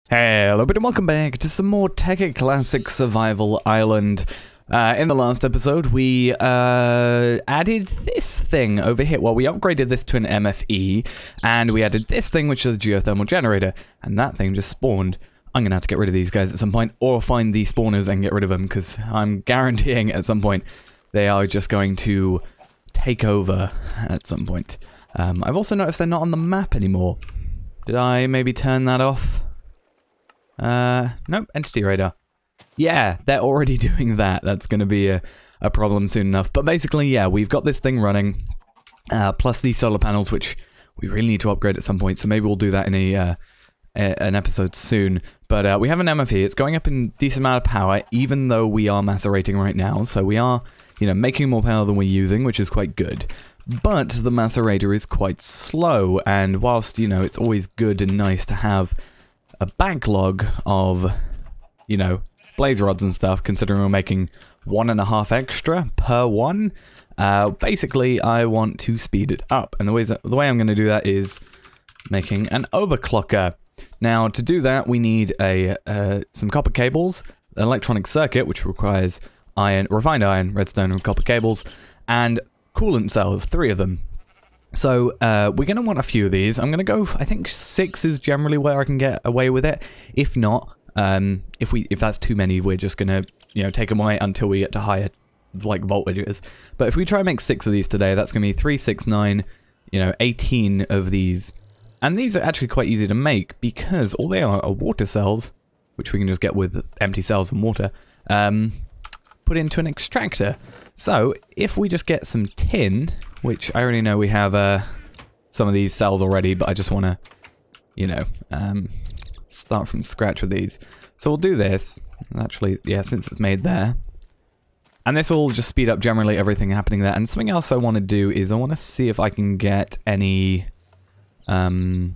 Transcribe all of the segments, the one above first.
Hello, and welcome back to some more Tekkit Classic Survival Island. In the last episode, we added this thing over here. Well, we upgraded this to an MFE, and we added this thing, which is a Geothermal Generator, and that thing just spawned. I'm going to have to get rid of these guys at some point, or find these spawners and get rid of them, because I'm guaranteeing at some point they are just going to take over at some point. I've also noticed they're not on the map anymore. Did I maybe turn that off? Nope, entity radar. Yeah, they're already doing that. That's going to be a problem soon enough. But basically, yeah, we've got this thing running, plus these solar panels, which we really need to upgrade at some point. So maybe we'll do that in an episode soon. But we have an MFE. It's going up in decent amount of power, even though we are macerating right now. So we are, you know, making more power than we're using, which is quite good. But the macerator is quite slow, and whilst, you know, it's always good and nice to have a backlog of, you know, blaze rods and stuff, considering we're making 1.5 extra per one. Basically, I want to speed it up, and the way I'm going to do that is making an overclocker. Now, to do that, we need some copper cables, an electronic circuit, which requires iron, refined iron, redstone, and copper cables, and coolant cells, 3 of them. So, we're going to want a few of these. I'm going to go, I think 6 is generally where I can get away with it. If not, if that's too many, we're just going to, you know, take them away until we get to higher, like, voltages. But if we try and make 6 of these today, that's going to be 3, 6, 9, you know, 18 of these. And these are actually quite easy to make because all they are water cells, which we can just get with empty cells and water, put into an extractor. So, if we just get some tin, which I already know we have some of these cells already, but I just want to, you know, start from scratch with these. So we'll do this, actually, yeah, since it's made there. And this will just speed up generally everything happening there. And something else I want to do is I want to see if I can get any, what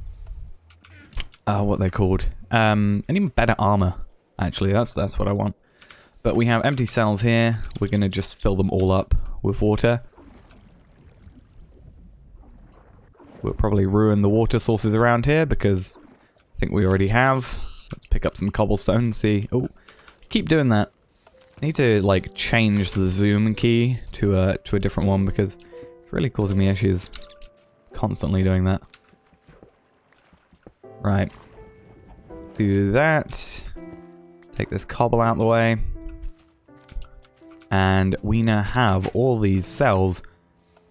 they're called, any better armour, actually, that's what I want. But we have empty cells here. We're going to just fill them all up with water. We'll probably ruin the water sources around here because I think we already have. Let's pick up some cobblestone and see. Oh, keep doing that. I need to, like, change the zoom key to a different one because it's really causing me issues. Constantly doing that. Right. Do that. Take this cobble out of the way. And we now have all these cells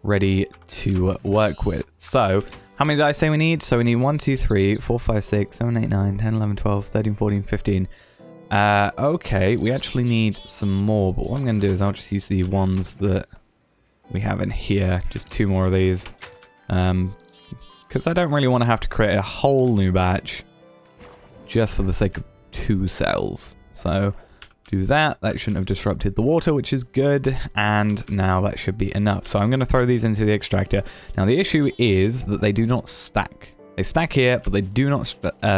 ready to work with. So, how many did I say we need? So we need 1, 2, 3, 4, 5, 6, 7, 8, 9, 10, 11, 12, 13, 14, 15. Okay, we actually need some more, but what I'm going to do is I'll just use the ones that we have in here. Just 2 more of these. Because I don't really want to have to create a whole new batch just for the sake of 2 cells. So, do that. That shouldn't have disrupted the water, which is good. And now that should be enough. So I'm going to throw these into the extractor. Now the issue is that they do not stack. They stack here, but they do not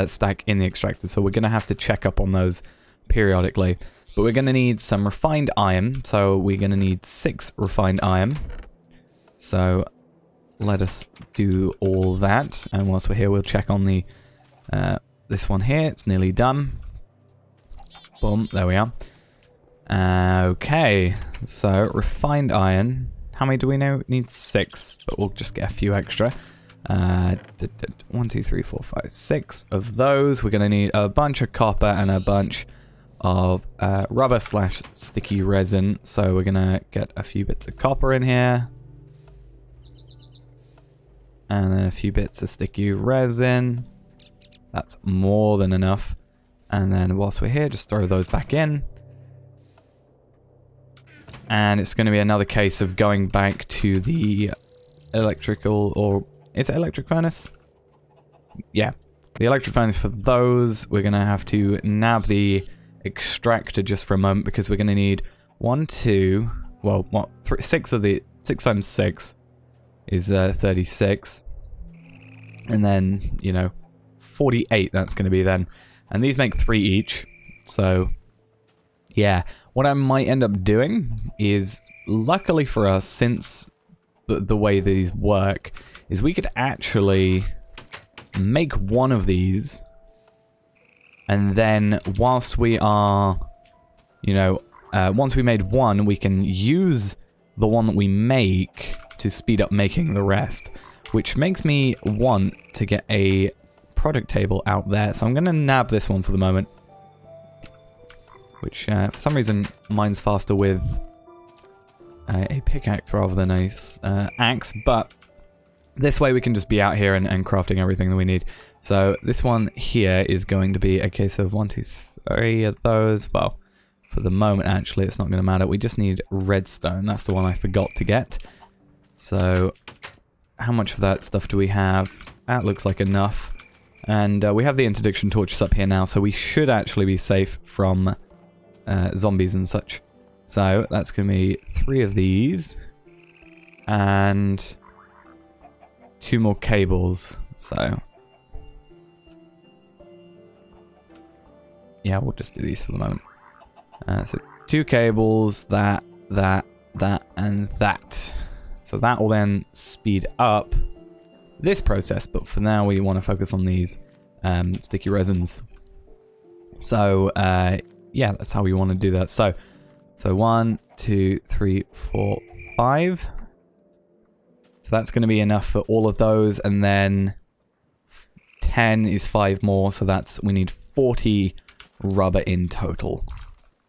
stack in the extractor. So we're going to have to check up on those periodically. But we're going to need some refined iron. So we're going to need 6 refined iron. So let us do all that. And whilst we're here, we'll check on the this one here. It's nearly done. Boom, there we are. Okay, so refined iron. How many do we know? We need 6, but we'll just get a few extra. 1, 2, 3, 4, 5, 6 of those. We're going to need a bunch of copper and a bunch of rubber / sticky resin. So we're going to get a few bits of copper in here. And then a few bits of sticky resin. That's more than enough. And then whilst we're here, just throw those back in. And it's going to be another case of going back to the electrical, or is it electric furnace? Yeah, the electric furnace for those. We're going to have to nab the extractor just for a moment because we're going to need 1, 2, well, what, 6 of the, 6 times 6 is 36. And then, you know, 48 that's going to be then. And these make 3 each, so yeah. What I might end up doing is, luckily for us, since the way these work, is we could actually make one of these And then whilst we are, you know, once we made one, we can use the one that we make to speed up making the rest. Which makes me want to get a project table out there. So I'm going to nab this one for the moment. Which, for some reason, mine's faster with a pickaxe rather than a axe. But this way we can just be out here and crafting everything that we need. So this one here is going to be a case of 1, 2, 3 of those. Well, for the moment, actually, it's not going to matter. We just need redstone. That's the one I forgot to get. So how much of that stuff do we have? That looks like enough. And we have the interdiction torches up here now, so we should actually be safe from zombies and such. So that's going to be 3 of these. And 2 more cables. So yeah, we'll just do these for the moment. So 2 cables, that, and that. So that will then speed up this process, but for now we want to focus on these sticky resins. So yeah, that's how we want to do that. So 1, 2, 3, 4, 5. So that's going to be enough for all of those, and then 10 is 5 more, so we need 40 rubber in total.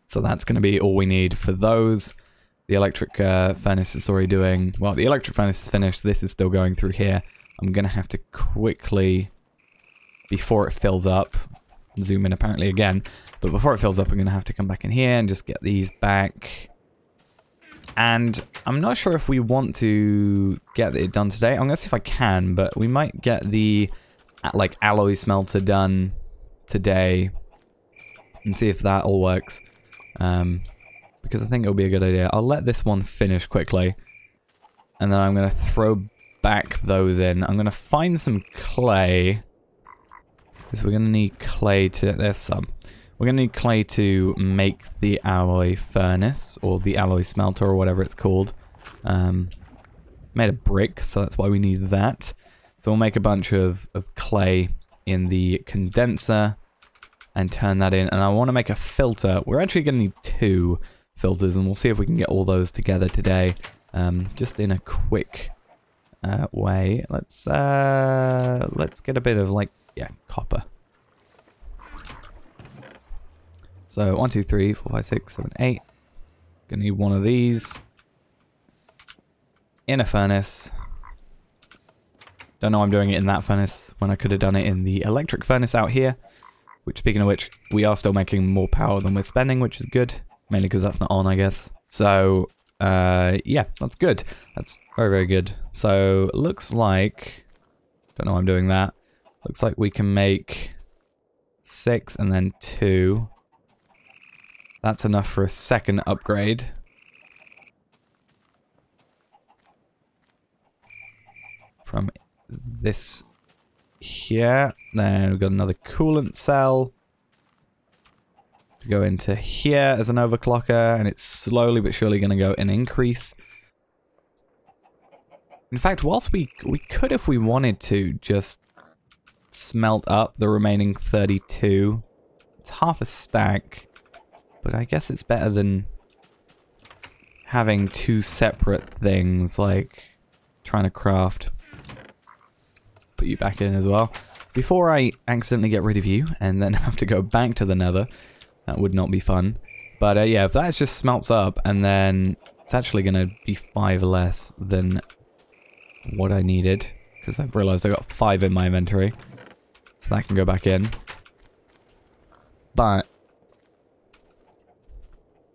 So that's going to be all we need for those. The electric furnace is already doing... Well, the electric furnace is finished. This is still going through here. I'm going to have to quickly, before it fills up, zoom in apparently again. But before it fills up, I'm going to have to come back in here and just get these back. And I'm not sure if we want to get it done today. I'm going to see if I can, but we might get the like alloy smelter done today and see if that all works. Because I think it'll be a good idea. I'll let this one finish quickly, and then I'm going to throw back those in. I'm going to find some clay, because we're going to need clay to... There's some. We're going to need clay to make the alloy furnace, or the alloy smelter, or whatever it's called. Made of brick, so that's why we need that. So we'll make a bunch of clay in the condenser and turn that in. And I want to make a filter. We're actually going to need 2 filters, and we'll see if we can get all those together today. Just in a quick way. Let's get a bit of copper. So 1, 2, 3, 4, 5, 6, 7, 8. Gonna need one of these in a furnace. Don't know why I'm doing it in that furnace when I could have done it in the electric furnace out here. Which, speaking of which, we are still making more power than we're spending, which is good. Mainly because that's not on, I guess. So, yeah, that's good. That's very, very good. So, looks like... Don't know why I'm doing that. Looks like we can make 6 and then 2. That's enough for a second upgrade. From this here. Then we've got another coolant cell to go into here as an overclocker, and it's slowly but surely going to go and increase. In fact, whilst we could, if we wanted to, just smelt up the remaining 32. It's half a stack, but I guess it's better than having 2 separate things, like trying to craft. Put you back in as well. Before I accidentally get rid of you and then have to go back to the nether, that would not be fun. But yeah, if that just smelts up, and then it's actually going to be 5 less than what I needed, because I've realized I got 5 in my inventory. So that can go back in. But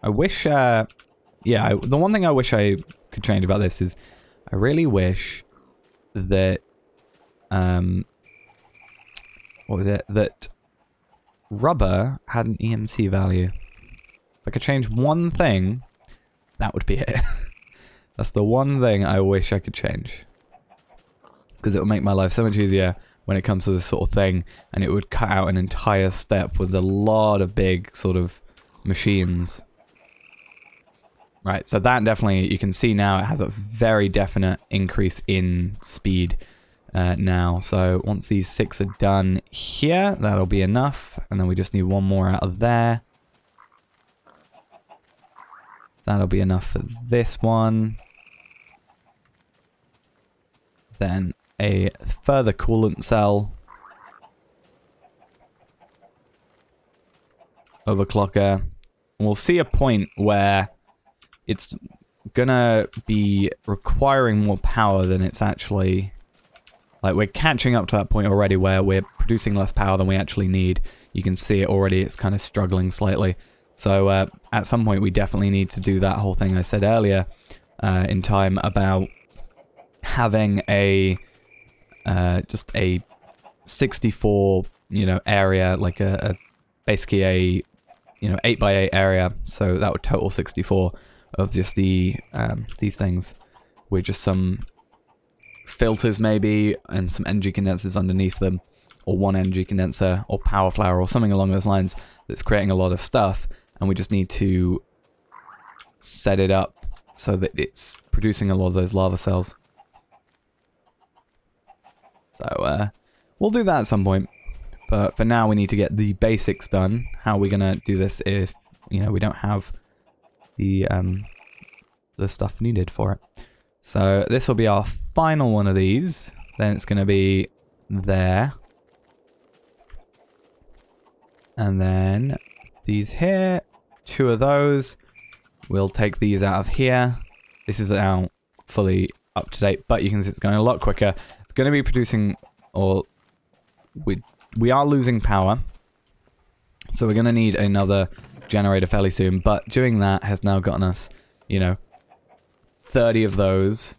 I wish, yeah, the one thing I wish I could change about this is I really wish that, what was it? That rubber had an EMC value. If I could change one thing, that would be it. That's the one thing I wish I could change. Because it would make my life so much easier when it comes to this sort of thing, and it would cut out an entire step with a lot of big sort of machines. Right, so that definitely, you can see now it has a very definite increase in speed. now. So once these 6 are done here, that'll be enough. And then we just need 1 more out of there. That'll be enough for this one. Then a further coolant cell. Overclocker. We'll see a point where it's gonna be requiring more power than it's actually... Like, we're catching up to that point already where we're producing less power than we actually need. You can see it already, it's kind of struggling slightly. So, at some point we definitely need to do that whole thing I said earlier in time about having a... just a 64, you know, area, like basically a, you know, 8x8 area. So that would total 64 of just the, these things with just some filters maybe and some energy condensers underneath them, or one energy condenser or power flower or something along those lines that's creating a lot of stuff, and we just need to set it up so that it's producing a lot of those lava cells. So we'll do that at some point, but for now we need to get the basics done. How are we gonna do this if, you know, we don't have the stuff needed for it? So this will be our final one of these. Then it's gonna be there, and then these here, 2 of those. We'll take these out of here. This is now fully up to date, but you can see it's going a lot quicker. Going to be producing, or we are losing power, so we're going to need another generator fairly soon, but doing that has now gotten us, you know, 30 of those,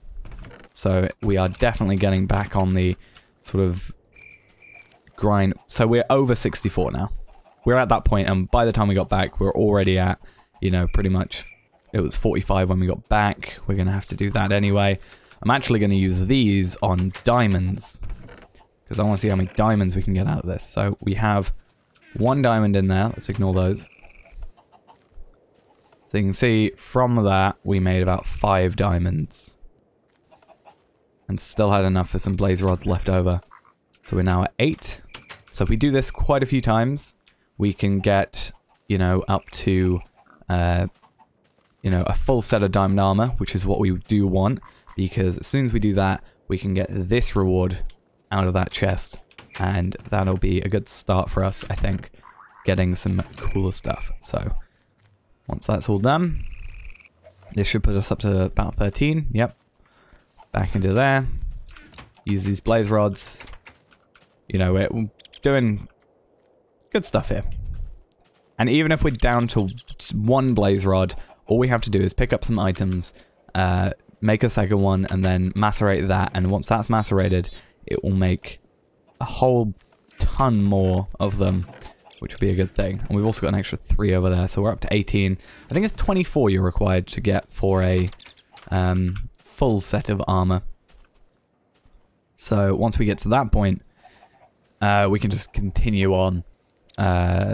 so we are definitely getting back on the sort of grind. So we're over 64 now. We're at that point, and by the time we got back we're already at, you know, pretty much, it was 45 when we got back. We're going to have to do that anyway. I'm actually going to use these on diamonds, because I want to see how many diamonds we can get out of this. So we have 1 diamond in there. Let's ignore those. So you can see from that we made about 5 diamonds. And still had enough for some blaze rods left over. So we're now at 8. So if we do this quite a few times, we can get, you know, up to, you know, a full set of diamond armor, which is what we do want. Because as soon as we do that, we can get this reward out of that chest. And that'll be a good start for us, I think, getting some cooler stuff. So, once that's all done, this should put us up to about 13. Yep. Back into there. Use these blaze rods. You know, we're doing good stuff here. And even if we're down to 1 blaze rod, all we have to do is pick up some items, make a second one, and then macerate that, and once that's macerated, it will make a whole ton more of them, which would be a good thing. And we've also got an extra 3 over there, so we're up to 18. I think it's 24 you're required to get for a full set of armor. So once we get to that point, we can just continue on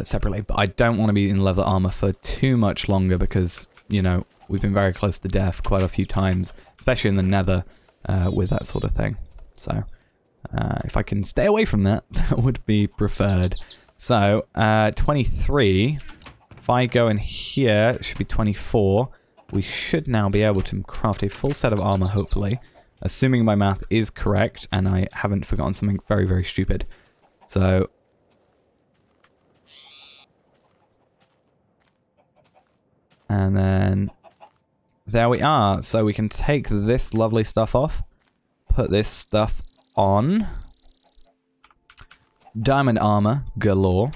separately. But I don't want to be in leather armor for too much longer because, you know, we've been very close to death quite a few times, especially in the nether with that sort of thing. So if I can stay away from that, that would be preferred. So 23, if I go in here, it should be 24. We should now be able to craft a full set of armor, hopefully, assuming my math is correct and I haven't forgotten something very, very stupid. So and then there we are. So we can take this lovely stuff off, put this stuff on. Diamond armor galore.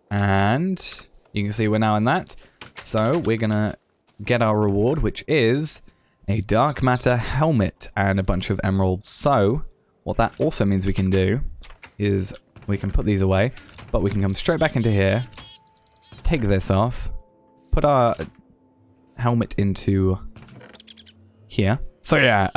And you can see we're now in that. So we're gonna get our reward, which is a dark matter helmet and a bunch of emeralds. So what that also means we can do is we can put these away, but we can come straight back into here, take this off, put our helmet into here. So yeah,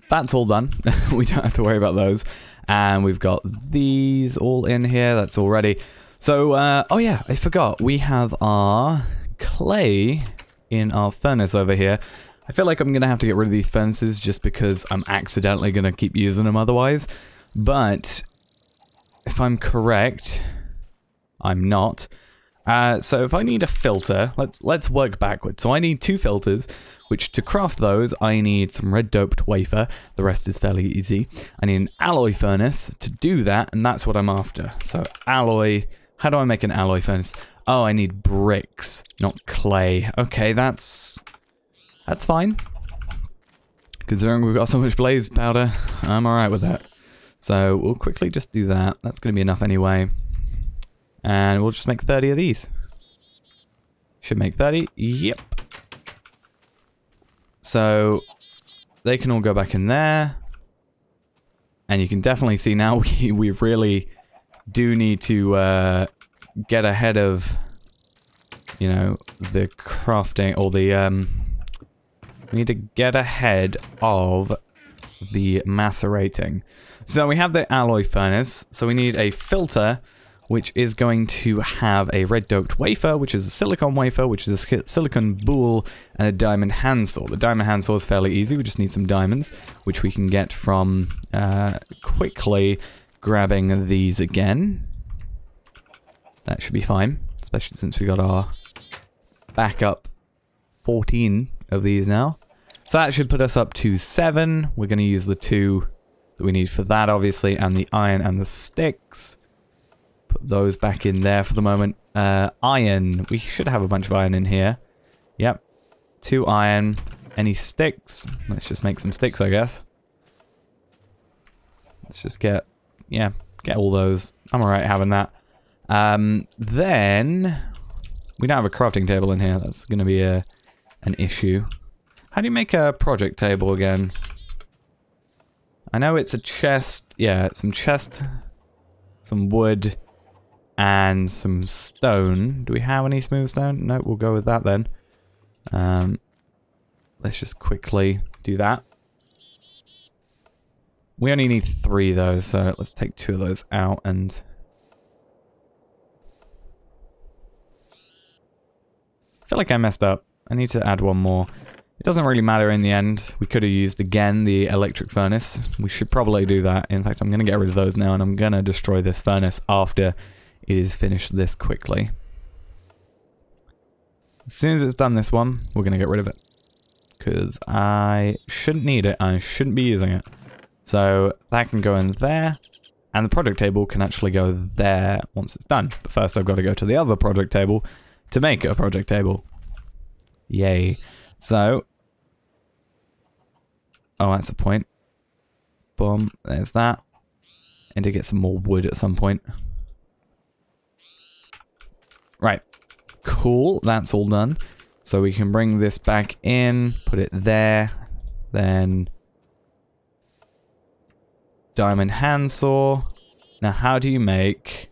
that's all done. We don't have to worry about those. And we've got these all in here. That's all ready. So, oh yeah, I forgot. We have our clay in our furnace over here. I feel like I'm going to have to get rid of these furnaces just because I'm accidentally going to keep using them otherwise. But if I'm correct, I'm not. So if I need a filter, let's work backwards. So I need 2 filters, which to craft those, I need some red doped wafer. The rest is fairly easy. I need an alloy furnace to do that, and that's what I'm after. So alloy, how do I make an alloy furnace? Oh, I need bricks, not clay. Okay, that's fine. Considering we've got so much blaze powder, I'm alright with that. So we'll quickly just do that. That's going to be enough anyway. And we'll just make 30 of these. Should make 30. Yep. So they can all go back in there. And you can definitely see now we really do need to get ahead of, you know, the crafting or the we need to get ahead of the macerating. So we have the alloy furnace. So we need a filter, which is going to have a red doped wafer, which is a silicon wafer, which is a silicon boule, and a diamond handsaw. The diamond handsaw is fairly easy. We just need some diamonds, which we can get from quickly grabbing these again. That should be fine, especially since we got our backup 14 of these now. So that should put us up to 7. We're going to use the 2 that we need for that, obviously, and the iron and the sticks. Put those back in there for the moment. Iron. We should have a bunch of iron in here. Yep. 2 iron. Any sticks? Let's just make some sticks, I guess. Let's just get all those. I'm alright having that. Then we don't have a crafting table in here. That's going to be an issue. How do you make a project table again? I know it's a chest. Yeah, some chest, some wood, and some stone. Do we have any smooth stone? No, we'll go with that then. Let's just quickly do that. We only need 3 though, so let's take 2 of those out and... I feel like I messed up. I need to add 1 more. It doesn't really matter in the end. We could have used, again, the electric furnace. We should probably do that. In fact, I'm going to get rid of those now, and I'm going to destroy this furnace after it is finished this quickly. As soon as it's done this one, we're going to get rid of it. Because I shouldn't need it. I shouldn't be using it. So that can go in there. And the project table can actually go there once it's done. But first I've got to go to the other project table to make a project table. Yay. So, oh, that's a point. Boom, there's that. And to get some more wood at some point. Right. Cool, that's all done. So we can bring this back in, put it there, then diamond handsaw. Now, how do you make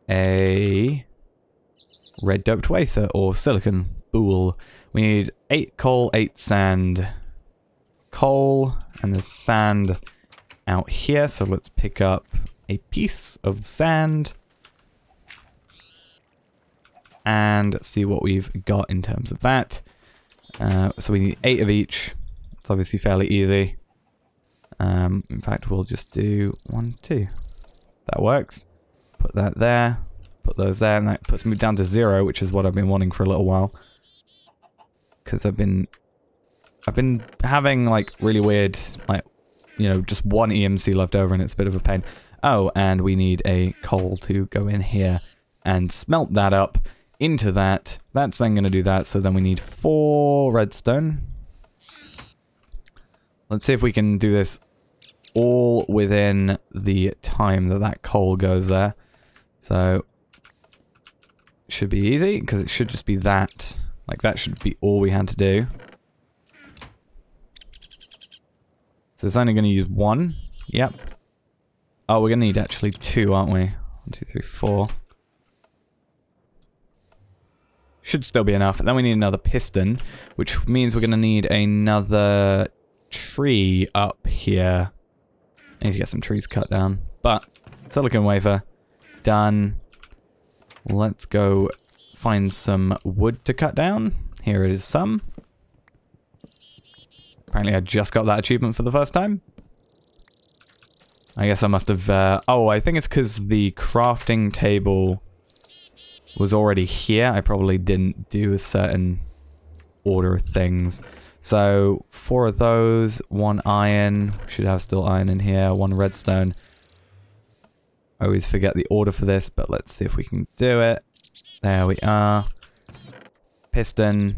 a red doped wafer or silicon boule? We need 8 coal, 8 sand. Coal, and there's sand out here, so let's pick up a piece of sand and see what we've got in terms of that. So we need 8 of each. It's obviously fairly easy. In fact, we'll just do 1, 2. That works. Put that there. Put those there, and that puts me down to 0, which is what I've been wanting for a little while. Because I've been having like really weird, like, you know, just 1 EMC left over, and it's a bit of a pain. Oh, and we need a coal to go in here and smelt that up into that. That's then going to do that. So then we need 4 redstone. Let's see if we can do this all within the time that coal goes there. So should be easy because it should just be that. Like, that should be all we had to do. So it's only going to use 1. Yep. Oh, we're going to need actually 2, aren't we? 1, 2, 3, 4. Should still be enough. And then we need another piston, which means we're going to need another tree up here. I need to get some trees cut down. But, silicon wafer. Done. Let's go find some wood to cut down. Here is some. Apparently I just got that achievement for the first time. I guess I must have... oh, I think it's because the crafting table was already here. I probably didn't do a certain order of things. So 4 of those, 1 iron. Should have still iron in here. 1 redstone. I always forget the order for this, but let's see if we can do it. There we are. Piston.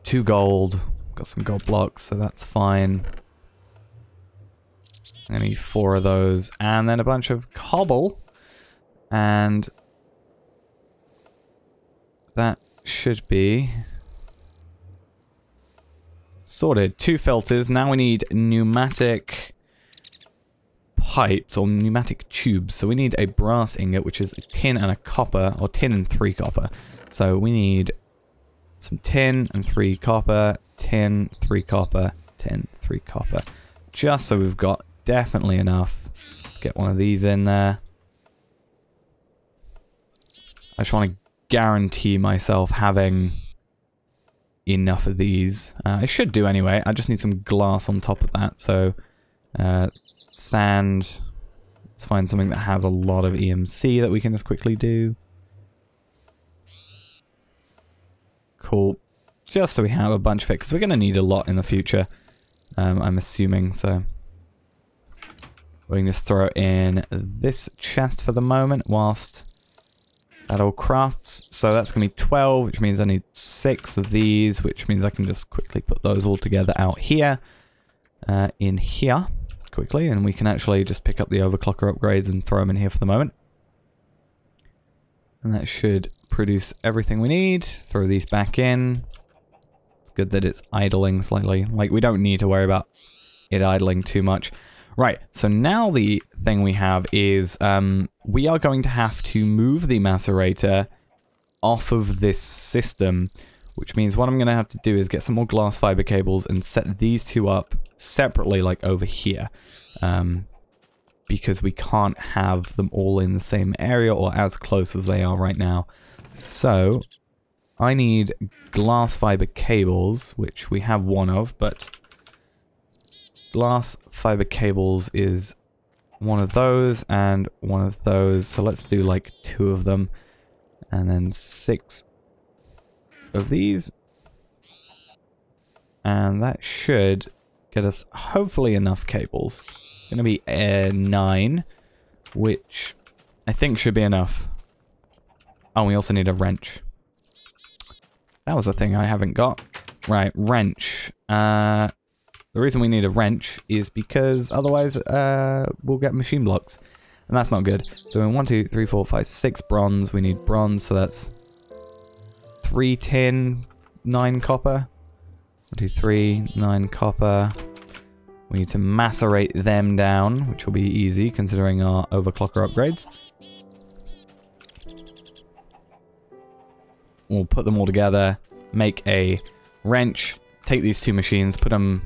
2 gold. Got some gold blocks, so that's fine. I need 4 of those. And then a bunch of cobble. And that should be sorted. 2 filters. Now we need pneumatic pipes or pneumatic tubes. So we need a brass ingot, which is a tin and a copper, or tin and 3 copper. So we need some tin and 3 copper, tin, 3 copper, tin, 3 copper. Just so we've got definitely enough. Let's get one of these in there. I just want to guarantee myself having enough of these. I should do anyway. I just need some glass on top of that. So sand. Let's find something that has a lot of EMC that we can just quickly do. Cool. Just so we have a bunch of it, because we're going to need a lot in the future. I'm assuming, so we can just throw in this chest for the moment whilst that all crafts. So that's going to be 12, which means I need 6 of these, which means I can just quickly put those all together out here, in here, quickly, and we can actually just pick up the overclocker upgrades and throw them in here for the moment. And that should produce everything we need. Throw these back in. It's good that it's idling slightly. Like, we don't need to worry about it idling too much. Right, so now the thing we have is we are going to have to move the macerator off of this system, which means what I'm going to have to do is get some more glass fiber cables and set these 2 up separately, like over here. Because we can't have them all in the same area or as close as they are right now. So I need glass fiber cables, which we have 1 of, but glass fiber cables is 1 of those and 1 of those. So let's do like 2 of them and then 6 of these. And that should get us hopefully enough cables. It's going to be 9, which I think should be enough. Oh, we also need a wrench. That was a thing I haven't got. Right, wrench. The reason we need a wrench is because otherwise we'll get machine blocks. And that's not good. So in 1, 2, 3, 4, 5, 6 bronze. We need bronze, so that's 3 tin, 9 copper. 1, 2, 3, 9 copper. We need to macerate them down, which will be easy considering our overclocker upgrades. We'll put them all together, make a wrench, take these 2 machines, put them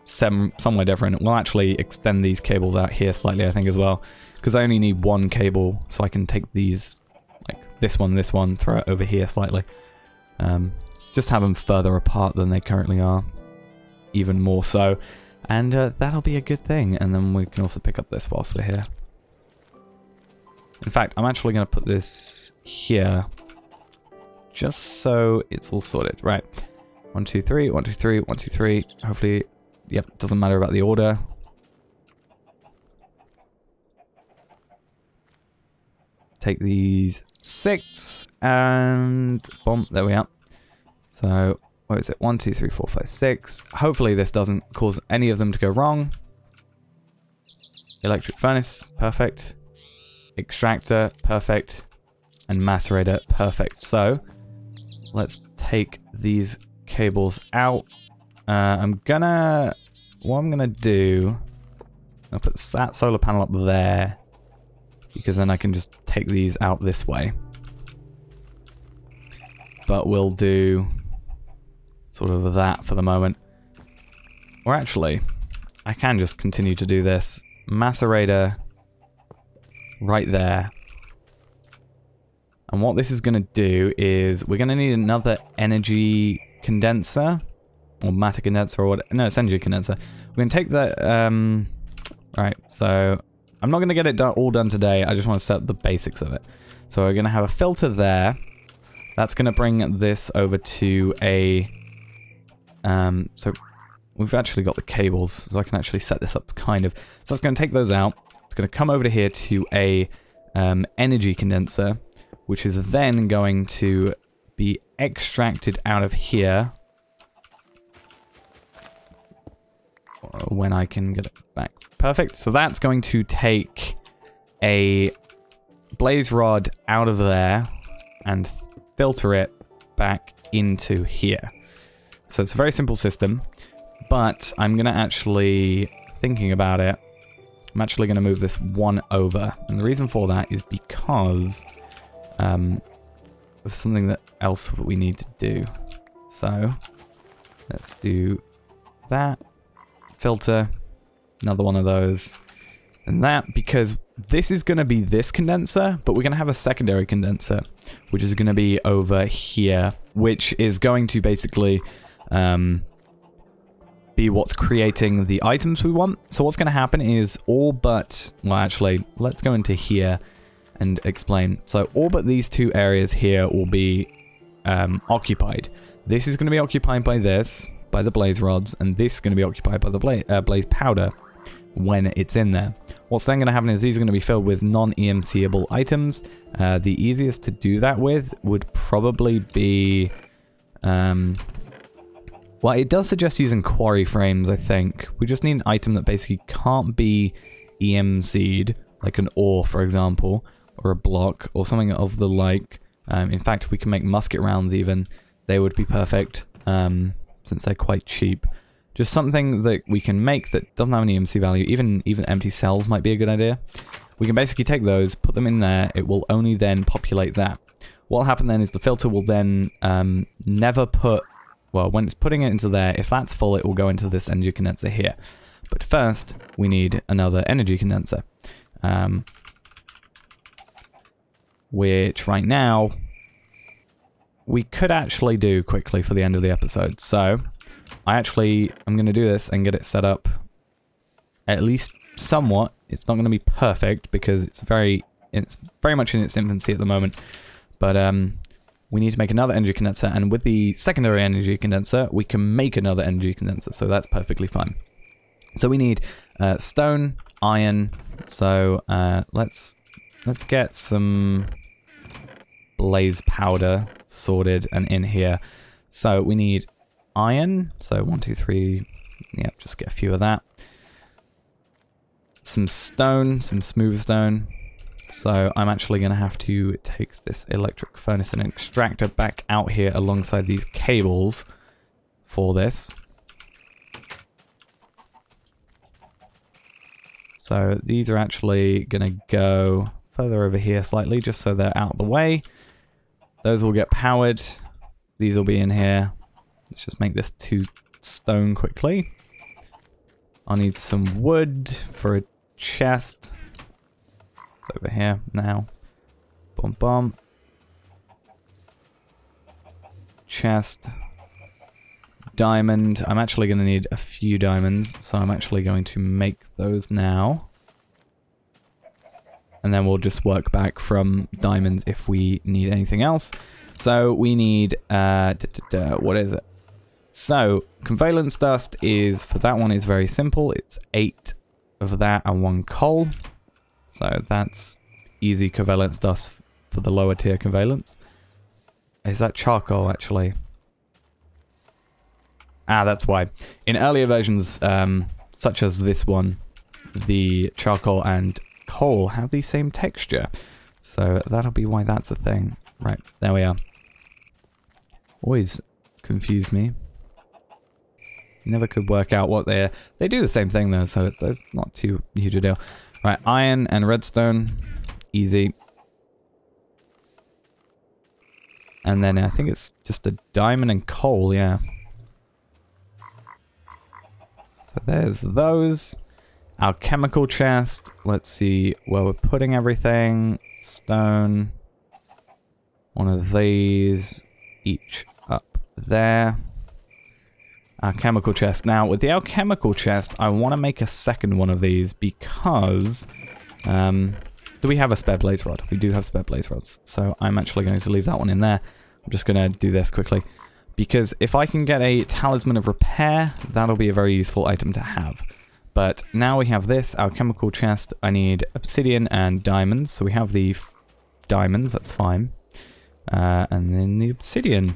somewhere different. We'll actually extend these cables out here slightly, I think, as well, because I only need 1 cable, so I can take these, like this one, throw it over here slightly. Just have them further apart than they currently are, even more so. And that'll be a good thing. And then we can also pick up this whilst we're here. In fact, I'm actually going to put this here. Just so it's all sorted. Right. 1, 2, 3, 1, 2, 3, 1, 2, 3. Hopefully, yep, doesn't matter about the order. Take these 6 and boom, there we are. So where is it? 1, 2, 3, 4, 5, 6. Hopefully this doesn't cause any of them to go wrong. Electric furnace, perfect. Extractor, perfect. And macerator, perfect. So let's take these cables out. What I'm gonna do, I'll put that solar panel up there, because then I can just take these out this way. But we'll do sort of that for the moment. Or actually, I can just continue to do this. Macerator right there. And what this is going to do is we're going to need another energy condenser. or matter condenser or what? No, it's energy condenser. We're going to take the, right, so I'm not going to get it all done today. I just want to set up the basics of it. So we're going to have a filter there. That's going to bring this over to a, so we've actually got the cables, so I can actually set this up kind of. So it's going to take those out. It's going to come over to here to a energy condenser, which is then going to be extracted out of here. When I can get it back. Perfect. So that's going to take a blaze rod out of there and filter it back into here. So it's a very simple system, but I'm going to actually, thinking about it, I'm actually going to move this one over. And the reason for that is because of something that else we need to do. So let's do that. Filter, another one of those, and that, because this is going to be this condenser, but we're going to have a secondary condenser, which is going to be over here, which is going to basically be what's creating the items we want. So what's going to happen is all but, well actually, let's go into here and explain. So all but these two areas here will be occupied. This is going to be occupied by this, by the blaze rods, and this is going to be occupied by the blaze powder when it's in there. What's then going to happen is these are going to be filled with non-EMCable items. The easiest to do that with would probably be... well, it does suggest using quarry frames, I think. We just need an item that basically can't be EMC'd, like an ore, for example, or a block, or something of the like. In fact, we can make musket rounds even. They would be perfect. Since they're quite cheap. Just something that we can make that doesn't have any EMC value. Even empty cells might be a good idea. We can basically take those, put them in there. It will only then populate that. What will happen then is the filter will then never put... Well, when it's putting it into there, if that's full, it will go into this energy condenser here. But first, we need another energy condenser. Which right now... we could actually do quickly for the end of the episode. So I'm going to do this and get it set up at least somewhat. It's not going to be perfect because it's very much in its infancy at the moment. But we need to make another energy condenser, and with the secondary energy condenser, we can make another energy condenser. So that's perfectly fine. So we need stone, iron. So let's get some blaze powder sorted and in here. So we need iron. So 1, 2, 3. Yeah, just get a few of that. Some stone, some smooth stone. So I'm actually going to have to take this electric furnace and extractor back out here alongside these cables for this. So these are actually going to go further over here slightly just so they're out of the way. Those will get powered. These will be in here. Let's just make this 2 stone quickly. I'll need some wood for a chest. It's over here now. Boom, boom. Chest. Diamond. I'm actually going to need a few diamonds, so I'm actually going to make those now. And then we'll just work back from diamonds if we need anything else. So we need, what is it? So, Conveylinx Dust is, for that one, is very simple. It's 8 of that and 1 coal. So that's easy Conveylinx Dust for the lower tier Conveylinx. Is that charcoal, actually? Ah, that's why. In earlier versions, such as this one, the charcoal and coal have the same texture. So that'll be why that's a thing. Right, there we are. Always confused me. Never could work out what they're... They do the same thing though, so it's not too huge a deal. Right, iron and redstone. Easy. And then I think it's just a diamond and coal, yeah. So there's those. Our chemical chest. Let's see where we're putting everything. Stone. One of these. Each up there. alchemical chest. Now, with the alchemical chest, I want to make a second one of these because... do we have a spare blaze rod? We do have spare blaze rods. So I'm actually going to leave that one in there. I'm just going to do this quickly. Because if I can get a talisman of repair, that'll be a very useful item to have. But now we have this, our chemical chest. I need obsidian and diamonds. So we have the diamonds, that's fine. And then the obsidian.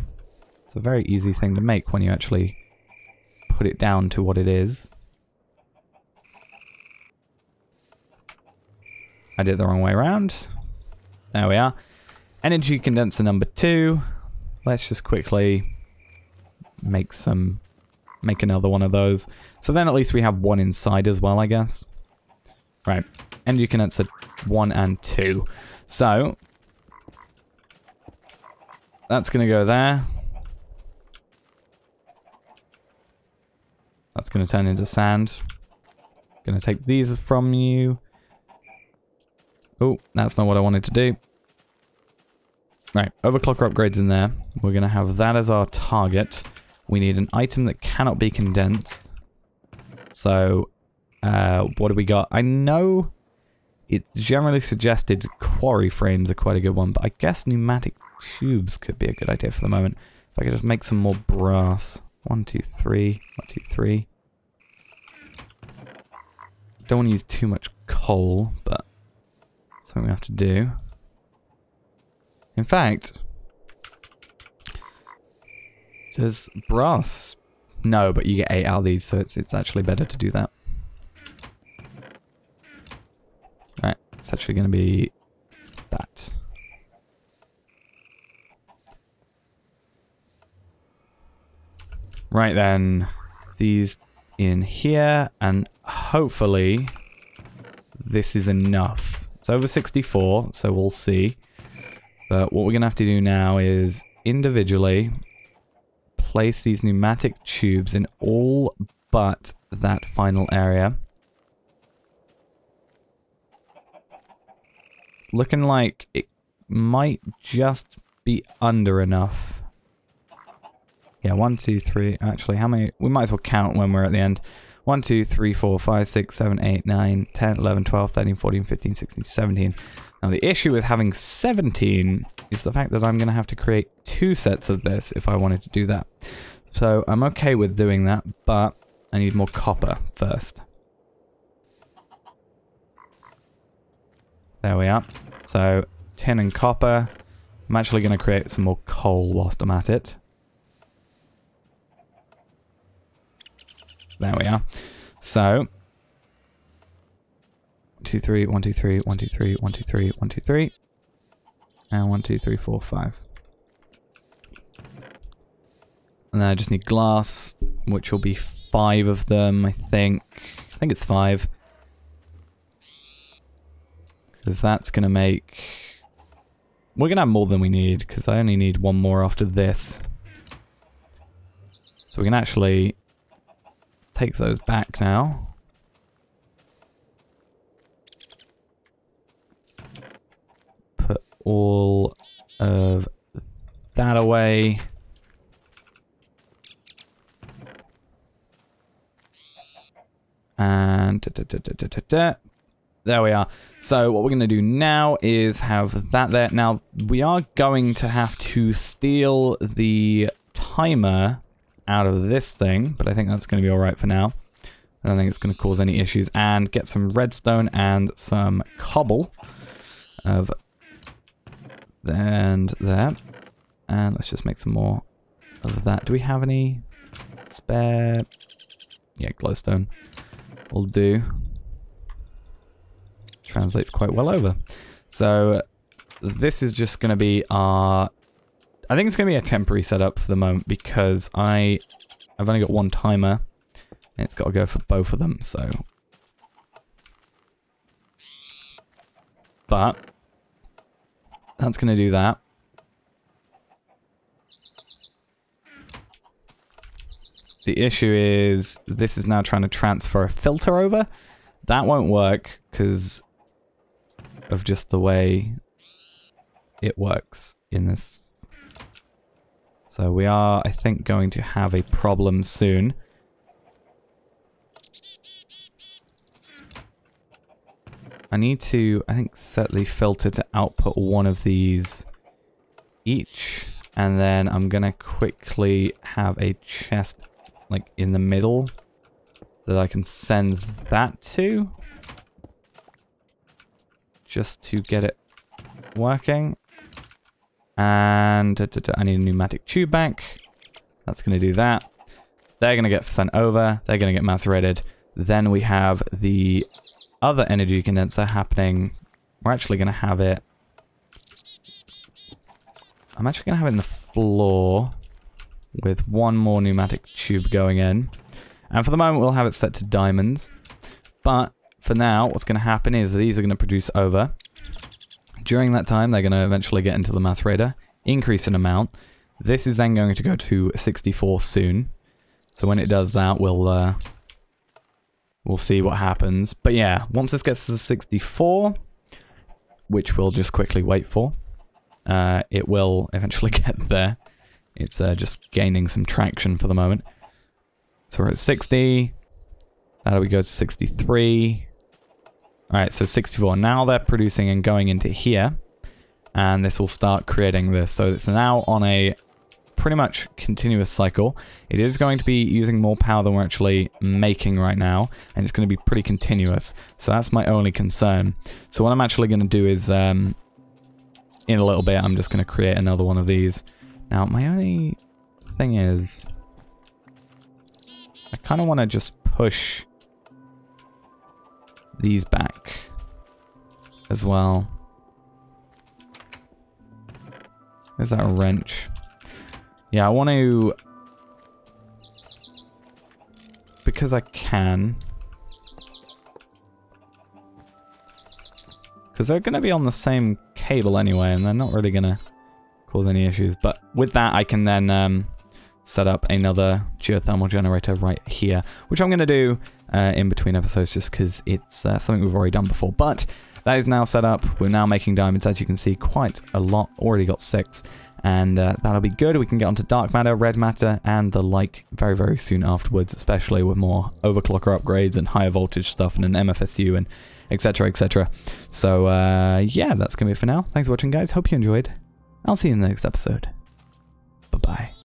It's a very easy thing to make when you actually put it down to what it is. I did it the wrong way around. There we are. Energy condenser number 2. Let's just quickly make another one of those. So then at least we have one inside as well, I guess. Right. Energy condenser 1 and 2. So that's going to go there. That's going to turn into sand. Going to take these from you. Oh, that's not what I wanted to do. Right, overclocker upgrades in there. We're going to have that as our target. We need an item that cannot be condensed. So, what do we got? I know it's generally suggested quarry frames are quite a good one, but I guess pneumatic tubes could be a good idea for the moment. If I could just make some more brass. 1, 2, 3. 1, 2, 3. Don't want to use too much coal, but something we have to do. In fact, does brass? No, but you get 8 out of these, so it's actually better to do that. Right, it's actually going to be that. Right then, these in here, and hopefully this is enough. It's over 64, so we'll see. But what we're going to have to do now is individually place these pneumatic tubes in all but that final area. It's looking like it might just be under enough. Yeah, 1, 2, 3. Actually, how many? We might as well count when we're at the end. 1, 2, 3, 4, 5, 6, 7, 8, 9, 10, 11, 12, 13, 14, 15, 16, 17. Now the issue with having 17 is the fact that I'm going to have to create 2 sets of this if I wanted to do that. So I'm okay with doing that, but I need more copper first. There we are. So tin and copper. I'm actually going to create some more coal whilst I'm at it. There we are. So 2, 3, 1, 2, 3, 1, 2, 3, 1, 2, 3, 1, 2, 3. And 1, 2, 3, 4, 5. And then I just need glass, which will be 5 of them, I think. I think it's 5. Because that's going to make... We're going to have more than we need, because I only need 1 more after this. So we can actually take those back now. Put all of that away. And there we are. So what we're going to do now is have that there. Now we are going to have to steal the timer out of this thing, but I think that's going to be alright for now. I don't think it's going to cause any issues. And get some redstone and some cobble of and there. And let's just make some more of that. Do we have any spare? Yeah, glowstone will do. Translates quite well over. So this is just going to be our... I think it's going to be a temporary setup for the moment because I've only got 1 timer and it's got to go for both of them, so... But that's going to do that. The issue is this is now trying to transfer a filter over. That won't work because of just the way it works in this So we are, I think, going to have a problem soon. I need to, I think, set the filter to output one of these each. And then I'm going to quickly have a chest, like, in the middle that I can send that to. Just to get it working. And I need a pneumatic tube bank. That's going to do that. They're going to get sent over. They're going to get macerated. Then we have the other energy condenser happening. We're actually going to have it... I'm actually going to have it in the floor with one more pneumatic tube going in. And for the moment, we'll have it set to diamonds. But for now, what's going to happen is these are going to produce over. During that time, they're going to eventually get into the macerator, increase in amount. This is then going to go to 64 soon. So when it does that, we'll see what happens. But yeah, once this gets to 64, which we'll just quickly wait for, it will eventually get there. It's just gaining some traction for the moment. So we're at 60. Now we go to 63. Alright, so 64. Now they're producing and going into here. And this will start creating this. So it's now on a pretty much continuous cycle. It is going to be using more power than we're actually making right now. And it's going to be pretty continuous. So that's my only concern. So what I'm actually going to do is, in a little bit, I'm just going to create another one of these. Now, my only thing is, I kind of want to just push these back as well. Is that a wrench? Yeah, I want to, because I can, because they're going to be on the same cable anyway, and they're not really going to cause any issues. But with that, I can then set up another geothermal generator right here, which I'm going to do in between episodes just because it's something we've already done before. But that is now set up. We're now making diamonds, as you can see, quite a lot. Already got 6. And that'll be good. We can get onto dark matter, red matter, and the like very, very soon afterwards, especially with more overclocker upgrades and higher voltage stuff and an MFSU and etc, etc. So, yeah, that's going to be it for now. Thanks for watching, guys. Hope you enjoyed. I'll see you in the next episode. Bye-bye.